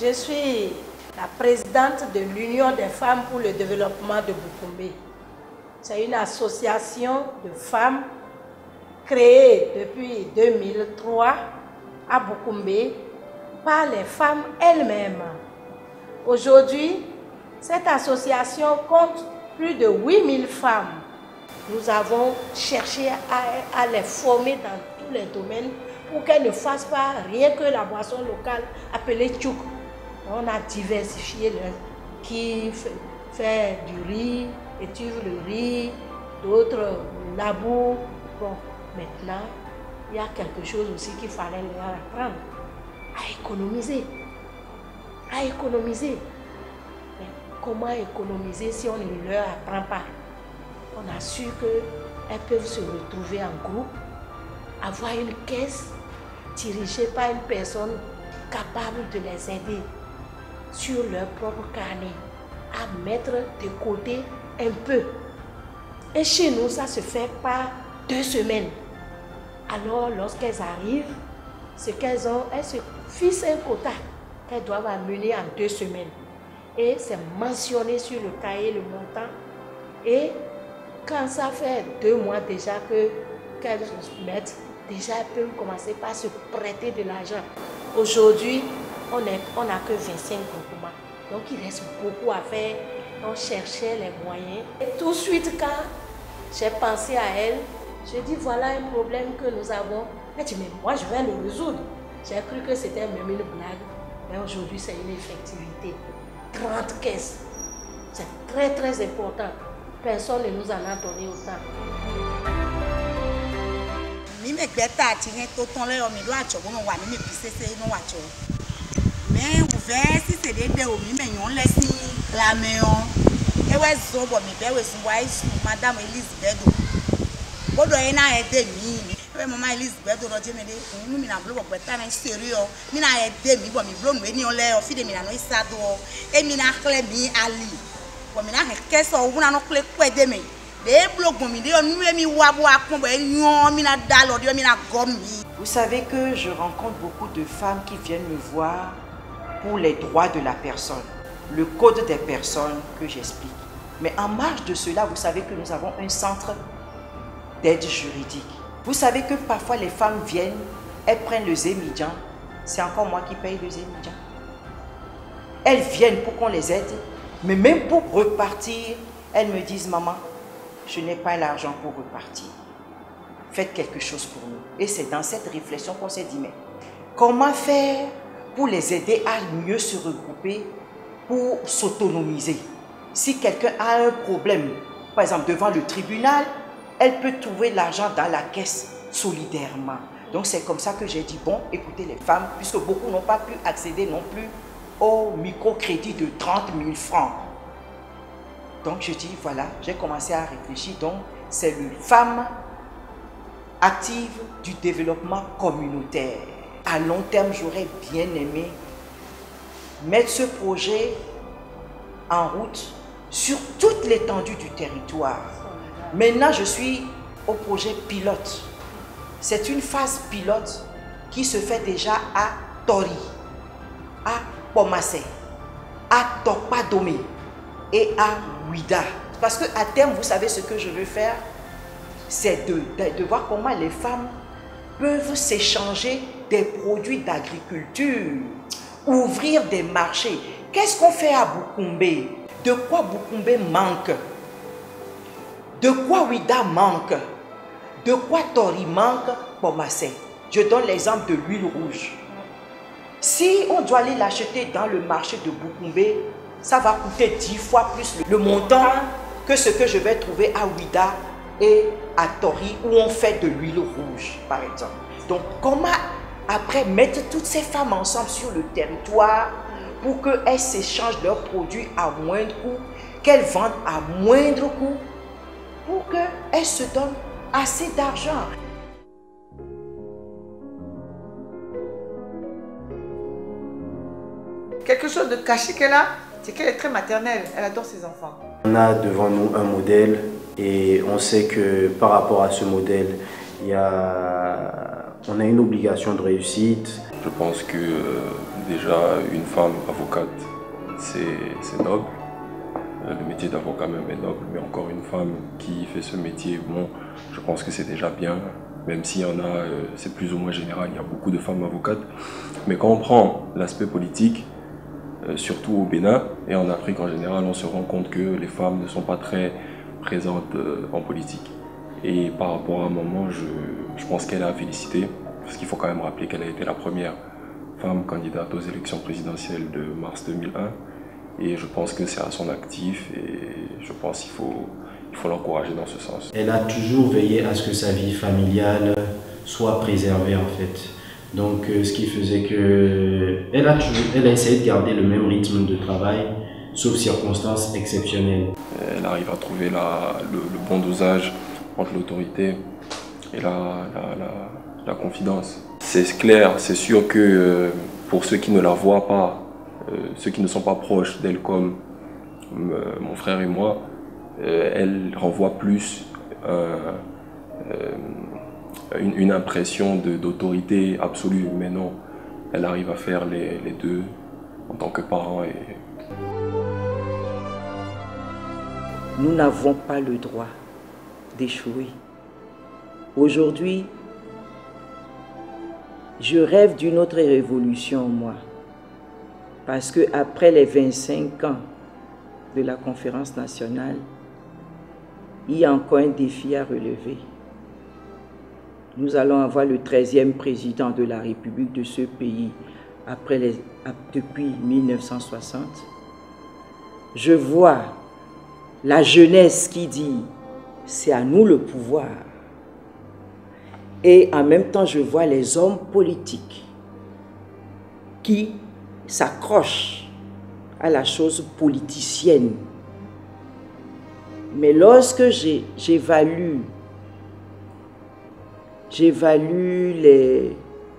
Je suis la présidente de l'Union des femmes pour le développement de Boukoumbe. C'est une association de femmes créée depuis 2003 à Boukoumbe par les femmes elles-mêmes. Aujourd'hui, cette association compte plus de 8000 femmes. Nous avons cherché à les former dans tous les domaines pour qu'elles ne fassent pas rien que la boisson locale appelée tchouk. On a diversifié qui fait du riz, étuve le riz, d'autres labour. Bon, maintenant, il y a quelque chose aussi qu'il fallait leur apprendre, à économiser. À économiser. Mais comment économiser si on ne leur apprend pas? On a su qu'elles peuvent se retrouver en groupe, avoir une caisse dirigée par une personne capable de les aider sur leur propre carnet, à mettre de côté un peu. Et chez nous, ça se fait par 2 semaines. Alors, lorsqu'elles arrivent, ce qu'elles ont, elles se fixent un quota qu'elles doivent amener en 2 semaines. Et c'est mentionné sur le cahier le montant. Et quand ça fait 2 mois déjà qu'elles se mettent, déjà elles peuvent commencer par se prêter de l'argent. Aujourd'hui, on n'a que 25 groupements. Donc il reste beaucoup à faire. On cherchait les moyens. Et tout de suite, quand j'ai pensé à elle, j'ai dit voilà un problème que nous avons. Elle dit mais moi je vais le résoudre. J'ai cru que c'était même une blague. Mais aujourd'hui c'est une effectivité. 30 caisses. C'est très très important. Personne ne nous en a donné autant. Mais ouvert si c'est des deux mais on laisse la maison. Et ouais zobo mi be we madame Elisabeth. Bodo ena aide mi. E maman Elisabeth do je me de nu mi na blo bo ta na sérieux. Mi na aide mi bo mi blo nu eni ole o fi de mi na no isado. E mi na kle mi ali. Bo mi na ke so wu na no kle kwe de mi. De blo bo mi de nu mi wa bo akon bo enyo mi na dalo de mi na gom mi. Vous savez que je rencontre beaucoup de femmes qui viennent me voir pour les droits de la personne, le code des personnes que j'explique. Mais en marge de cela, vous savez que nous avons un centre d'aide juridique. Vous savez que parfois les femmes viennent, elles prennent le Zémidjan, c'est encore moi qui paye le Zémidjan. Elles viennent pour qu'on les aide, mais même pour repartir, elles me disent « Maman, je n'ai pas l'argent pour repartir. Faites quelque chose pour nous. » Et c'est dans cette réflexion qu'on s'est dit « Mais comment faire pour les aider à mieux se regrouper, pour s'autonomiser? Si quelqu'un a un problème, par exemple devant le tribunal, elle peut trouver l'argent dans la caisse solidairement. » Donc c'est comme ça que j'ai dit, bon, écoutez les femmes, puisque beaucoup n'ont pas pu accéder non plus au microcrédit de 30 000 francs. Donc je dis, voilà, j'ai commencé à réfléchir. Donc c'est le Femmes actives du développement communautaire. À long terme, j'aurais bien aimé mettre ce projet en route sur toute l'étendue du territoire. Maintenant, je suis au projet pilote. C'est une phase pilote qui se fait déjà à Tori, à Pomassé, à Tokpadomé et à Ouida. Parce qu'à terme, vous savez ce que je veux faire, c'est de voir comment les femmes peuvent s'échanger des produits d'agriculture, ouvrir des marchés. Qu'est-ce qu'on fait à Boukoumbe? De quoi Boukoumbe manque? De quoi Ouida manque? De quoi Tori manque? Pomassé. Je donne l'exemple de l'huile rouge. Si on doit aller l'acheter dans le marché de Boukoumbe, ça va coûter 10 fois plus le montant que ce que je vais trouver à Ouida et à Tori où on fait de l'huile rouge, par exemple. Donc, comment après mettre toutes ces femmes ensemble sur le territoire pour qu'elles s'échangent leurs produits à moindre coût, qu'elles vendent à moindre coût, pour qu'elles se donnent assez d'argent. Quelque chose de caché qu'elle a, c'est qu'elle est très maternelle, elle adore ses enfants. On a devant nous un modèle et on sait que par rapport à ce modèle, on a une obligation de réussite. Je pense que Déjà, une femme avocate, c'est noble. Le métier d'avocat même est noble, mais encore une femme qui fait ce métier, bon, je pense que c'est déjà bien. Même s'il y en a, c'est plus ou moins général, il y a beaucoup de femmes avocates. Mais quand on prend l'aspect politique, surtout au Bénin et en Afrique en général, on se rend compte que les femmes ne sont pas très présentes en politique. Et par rapport à maman, je pense qu'elle a à féliciter, parce qu'il faut quand même rappeler qu'elle a été la première femme candidate aux élections présidentielles de mars 2001. Et je pense que c'est à son actif et je pense qu'il faut l'encourager dans ce sens. Elle a toujours veillé à ce que sa vie familiale soit préservée en fait. Donc ce qui faisait que elle a essayé de garder le même rythme de travail, sauf circonstances exceptionnelles. Elle arrive à trouver le bon dosage entre l'autorité et la confidence. C'est clair, c'est sûr que pour ceux qui ne la voient pas, ceux qui ne sont pas proches d'elle comme mon frère et moi, elle renvoie plus une impression d'autorité absolue, mais non, elle arrive à faire les deux en tant que parent. Nous n'avons pas le droit d'échouer. Aujourd'hui, je rêve d'une autre révolution, moi. Parce qu'après les 25 ans de la conférence nationale, il y a encore un défi à relever. Nous allons avoir le 13e président de la République de ce pays depuis 1960. Je vois la jeunesse qui dit « c'est à nous le pouvoir ». Et en même temps, je vois les hommes politiques qui s'accrochent à la chose politicienne. Mais lorsque j'évalue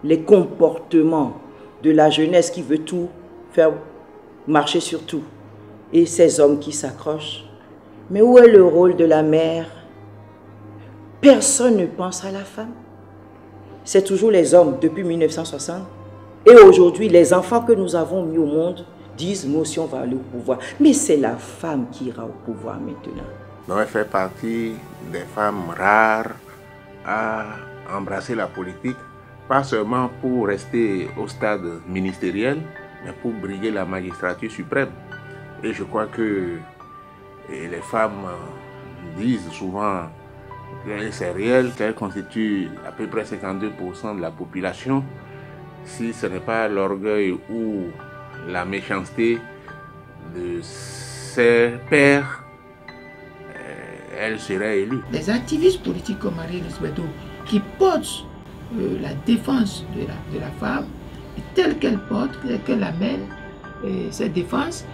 les comportements de la jeunesse qui veut tout faire marcher sur tout, et ces hommes qui s'accrochent, mais où est le rôle de la mère? Personne ne pense à la femme. C'est toujours les hommes depuis 1960. Et aujourd'hui, les enfants que nous avons mis au monde disent, nous aussi on va aller au pouvoir. Mais c'est la femme qui ira au pouvoir maintenant. Donc elle fait partie des femmes rares à embrasser la politique, pas seulement pour rester au stade ministériel, mais pour briguer la magistrature suprême. Et je crois que les femmes disent souvent que c'est réel, qu'elles constituent à peu près 52% de la population. Si ce n'est pas l'orgueil ou la méchanceté de ses pairs, elle serait élue. Les activistes politiques comme Marie-Élise Bédot, qui portent la défense de la femme, telle qu'elle porte, telle qu'elle amène cette défense,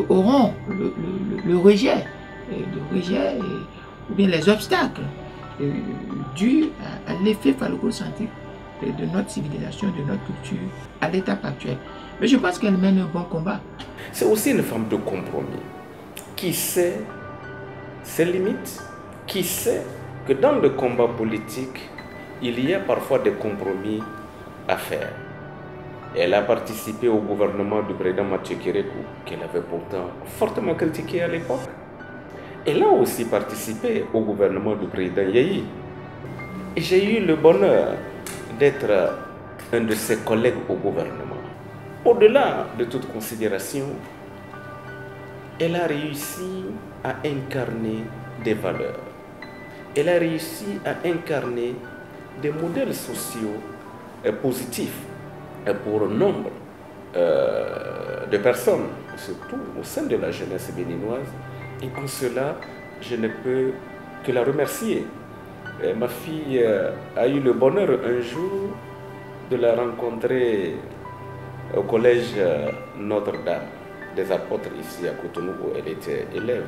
auront le rejet, ou bien les obstacles dus à l'effet phallocentrique de notre civilisation, de notre culture, à l'étape actuelle. Mais je pense qu'elle mène un bon combat. C'est aussi une femme de compromis, qui sait ses limites, qui sait que dans le combat politique, il y a parfois des compromis à faire. Elle a participé au gouvernement du président Mathieu Kérékou, qu'elle avait pourtant fortement critiqué à l'époque. Elle a aussi participé au gouvernement du président Yahya. Et j'ai eu le bonheur d'être un de ses collègues au gouvernement. Au-delà de toute considération, elle a réussi à incarner des valeurs. Elle a réussi à incarner des modèles sociaux positifs pour nombre de personnes, surtout au sein de la jeunesse béninoise. Et en cela, je ne peux que la remercier. Ma fille a eu le bonheur un jour de la rencontrer au collège Notre-Dame des Apôtres ici à Cotonou où elle était élève.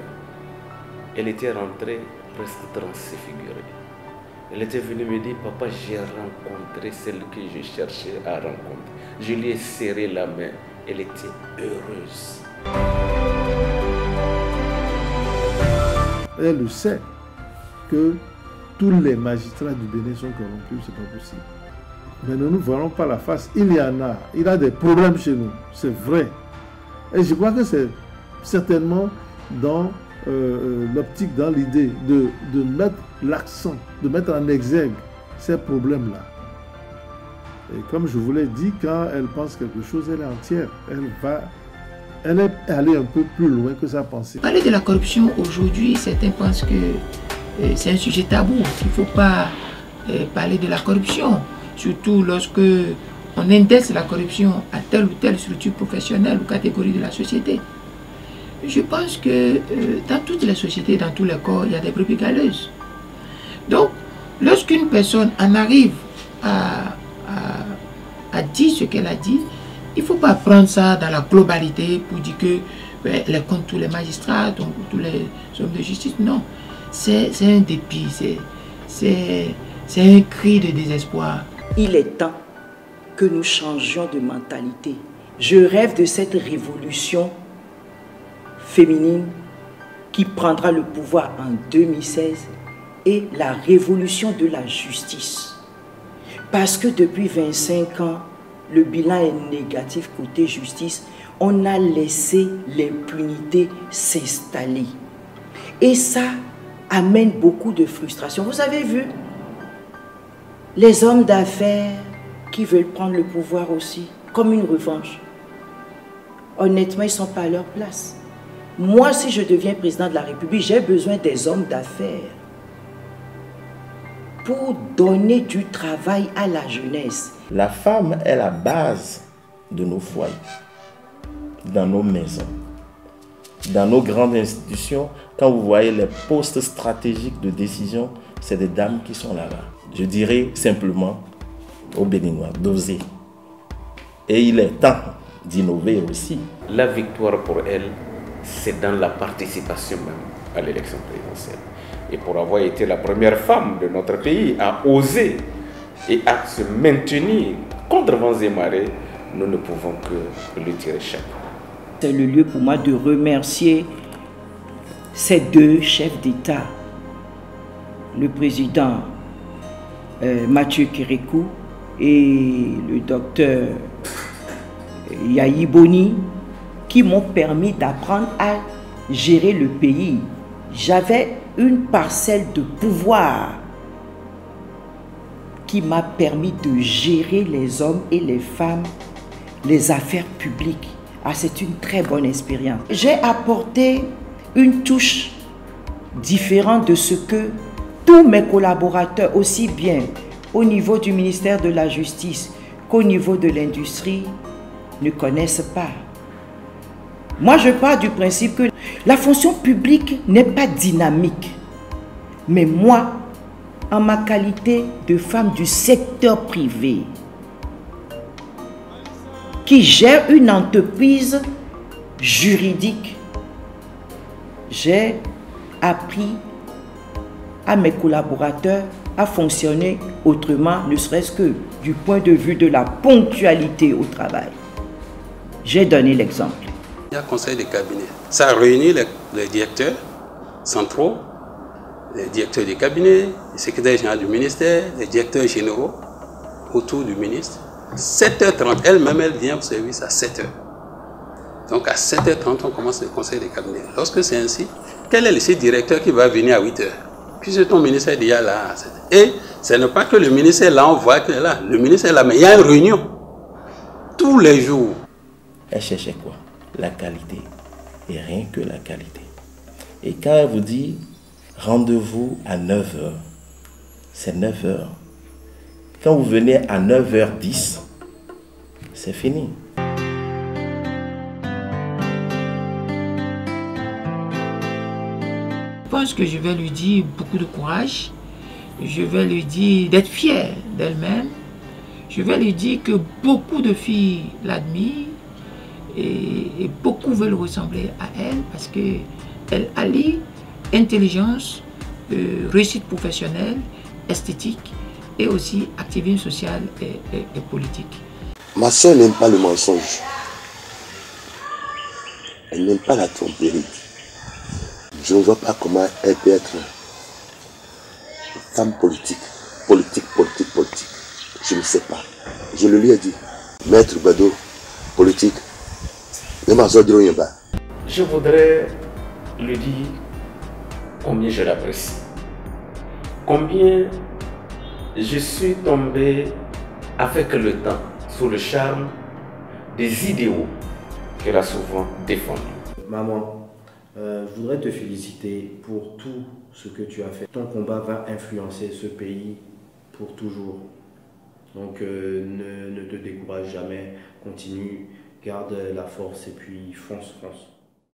Elle était rentrée presque transfigurée. Elle était venue me dire, papa, j'ai rencontré celle que je cherchais à rencontrer. Je lui ai serré la main. Elle était heureuse. Elle sait que tous les magistrats du Bénin sont corrompus, c'est pas possible. mais ne nous voilons pas la face. Il y en a. Il a des problèmes chez nous. C'est vrai. Et je crois que c'est certainement dans l'optique, dans l'idée de mettre l'accent, de mettre en exergue ces problèmes-là. Et comme je vous l'ai dit, quand elle pense quelque chose, elle est entière. Elle est allée un peu plus loin que sa pensée. Parler de la corruption aujourd'hui, certains pensent que c'est un sujet tabou. Il ne faut pas parler de la corruption, surtout lorsque on indexe la corruption à telle ou telle structure professionnelle ou catégorie de la société. Je pense que dans toutes les sociétés, dans tous les corps, il y a des brebis galeuses. Donc, lorsqu'une personne en arrive à dire ce qu'elle a dit, il ne faut pas prendre ça dans la globalité pour dire qu'elle est contre tous les magistrats, donc tous les hommes de justice. Non, c'est un dépit, c'est un cri de désespoir. Il est temps que nous changions de mentalité. Je rêve de cette révolution féminine qui prendra le pouvoir en 2016 et la révolution de la justice. Parce que depuis 25 ans, le bilan est négatif côté justice. On a laissé l'impunité s'installer. Et ça amène beaucoup de frustration. Vous avez vu les hommes d'affaires qui veulent prendre le pouvoir aussi, comme une revanche. Honnêtement, ils ne sont pas à leur place. Moi, si je deviens président de la République, j'ai besoin des hommes d'affaires pour donner du travail à la jeunesse. La femme est la base de nos foyers, dans nos maisons, dans nos grandes institutions. Quand vous voyez les postes stratégiques de décision, c'est des dames qui sont là-bas. Je dirais simplement aux Béninois d'oser. Et il est temps d'innover aussi. La victoire pour elle, c'est dans la participation même à l'élection présidentielle. Et pour avoir été la première femme de notre pays à oser et à se maintenir contre vents et marées, nous ne pouvons que lui tirer chapeau. C'est le lieu pour moi de remercier ces deux chefs d'État, le président Mathieu Kérékou et le docteur Yahi Boni, qui m'ont permis d'apprendre à gérer le pays. J'avais une parcelle de pouvoir qui m'a permis de gérer les hommes et les femmes, les affaires publiques. Ah, c'est une très bonne expérience. J'ai apporté une touche différente de ce que tous mes collaborateurs, aussi bien au niveau du ministère de la Justice qu'au niveau de l'industrie, ne connaissent pas. Moi, je pars du principe que la fonction publique n'est pas dynamique. Mais moi, en ma qualité de femme du secteur privé, qui gère une entreprise juridique, j'ai appris à mes collaborateurs à fonctionner autrement, ne serait-ce que du point de vue de la ponctualité au travail. J'ai donné l'exemple. Il y a un conseil de cabinet. Ça réunit les directeurs centraux, les directeurs du cabinet, les secrétaires généraux du ministère, les directeurs généraux autour du ministre. 7h30, elle-même, elle vient au service à 7h. Donc à 7h30, on commence le conseil de cabinet. Lorsque c'est ainsi, quel est le directeur qui va venir à 8h? Puisque ton ministère est déjà là. Et ce n'est pas que le ministère là, on voit qu'il est là. Le ministère est là, mais il y a une réunion tous les jours. Elle cherchait quoi? La qualité. Et rien que la qualité. Et quand elle vous dit rendez-vous à 9h, c'est 9h. Quand vous venez à 9h10, c'est fini. Je pense que je vais lui dire beaucoup de courage. Je vais lui dire d'être fière d'elle-même. Je vais lui dire que beaucoup de filles l'admirent et beaucoup veulent ressembler à elle parce qu'elle allie intelligence, réussite professionnelle, esthétique et aussi activisme social et politique. Ma soeur n'aime pas le mensonge. Elle n'aime pas la tromperie. Je ne vois pas comment elle peut être femme politique. Je ne sais pas. Je le lui ai dit. Maître Bado, politique, je voudrais lui dire combien je l'apprécie. Combien je suis tombé avec le temps sous le charme des idéaux qu'elle a souvent défendus. Maman, je voudrais te féliciter pour tout ce que tu as fait. Ton combat va influencer ce pays pour toujours. Donc ne te décourage jamais, continue, garde la force et puis fonce.